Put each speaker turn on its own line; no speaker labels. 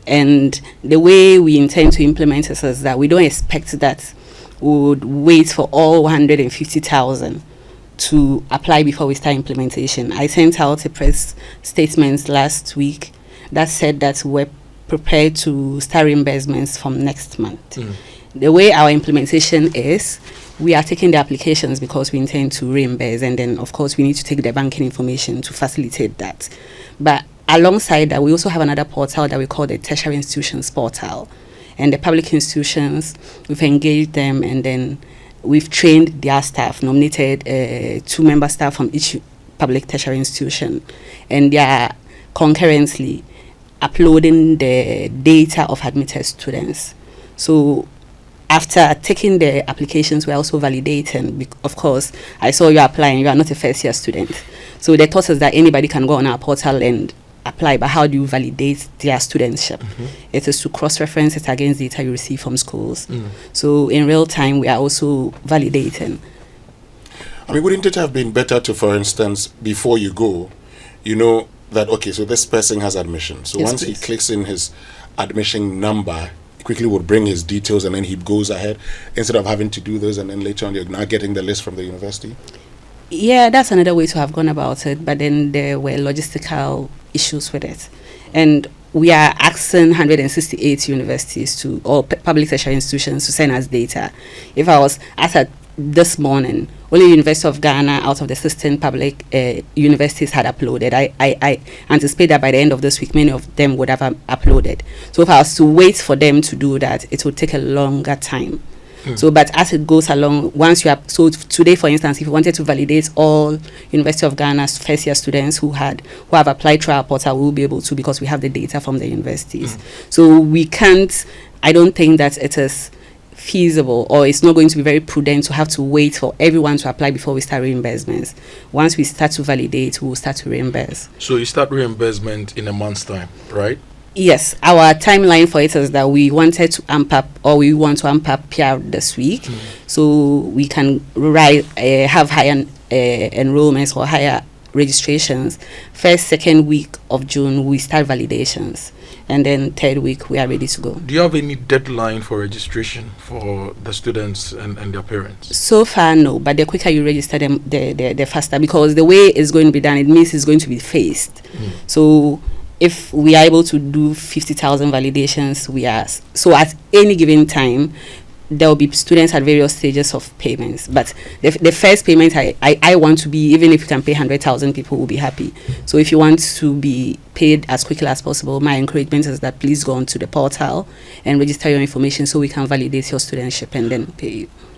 And the way we intend to implement it is that we don't expect that we would wait for all 150,000 to apply before we start implementation. I sent out a press statement last week that said that we're prepared to start reimbursements from next month. The way our implementation is, we are taking the applications because we intend to reimburse, and then of course we need to take the banking information to facilitate that. But alongside that, we also have another portal that we call the Tertiary Institutions Portal. And the public institutions, we've engaged them, and then we've trained their staff, nominated 2 member staff from each public tertiary institution, and they are concurrently uploading the data of admitted students. So after taking the applications, we're also validating. Of course, I saw you applying, you are not a first year student. So the thought is that anybody can go on our portal and apply, but how do you validate their studentship? It is to cross-reference it against data you receive from schools. So in real time, we are also validating.
I mean, wouldn't it have been better to, for instance, before you go, you know that, okay, so this person has admission. So
Yes,
once
please.
he clicks in his admission number, he quickly would bring his details and then he goes ahead instead of having to do this and then later on you're now getting the list from the university?
Yeah, that's another way to have gone about it, but then there were logistical issues with it. And we are asking 168 universities to, or public tertiary institutions, to send us data. If I was asked at this morning, only University of Ghana out of the 16 public universities had uploaded. I anticipate that by the end of this week, many of them would have uploaded. So if I was to wait for them to do that, it would take a longer time. So, but as it goes along, once you have, so today, for instance, if you wanted to validate all University of Ghana's first year students who have applied through our portal, we'll be able to, because we have the data from the universities. So we can't, I don't think that it is feasible, or it's not going to be very prudent to have to wait for everyone to apply before we start reimbursements. Once we start to validate, we'll start to reimburse.
So you start reimbursement in a month's time, right?
Yes, our timeline for it is that we wanted to amp up, or we want to amp up PR this week, so we can have higher enrollments or higher registrations. First, second week of June, we start validations, and then third week, we are ready to go.
Do you have any deadline for registration for the students and their parents?
So far, no, but the quicker you register them, the faster, because the way it's going to be done, it means it's going to be phased. So if we are able to do 50,000 validations, we are, so at any given time, there will be students at various stages of payments. But the first payment I want to be, even if you can pay 100,000, people will be happy. So if you want to be paid as quickly as possible, my encouragement is that please go onto the portal and register your information so we can validate your studentship and then pay you.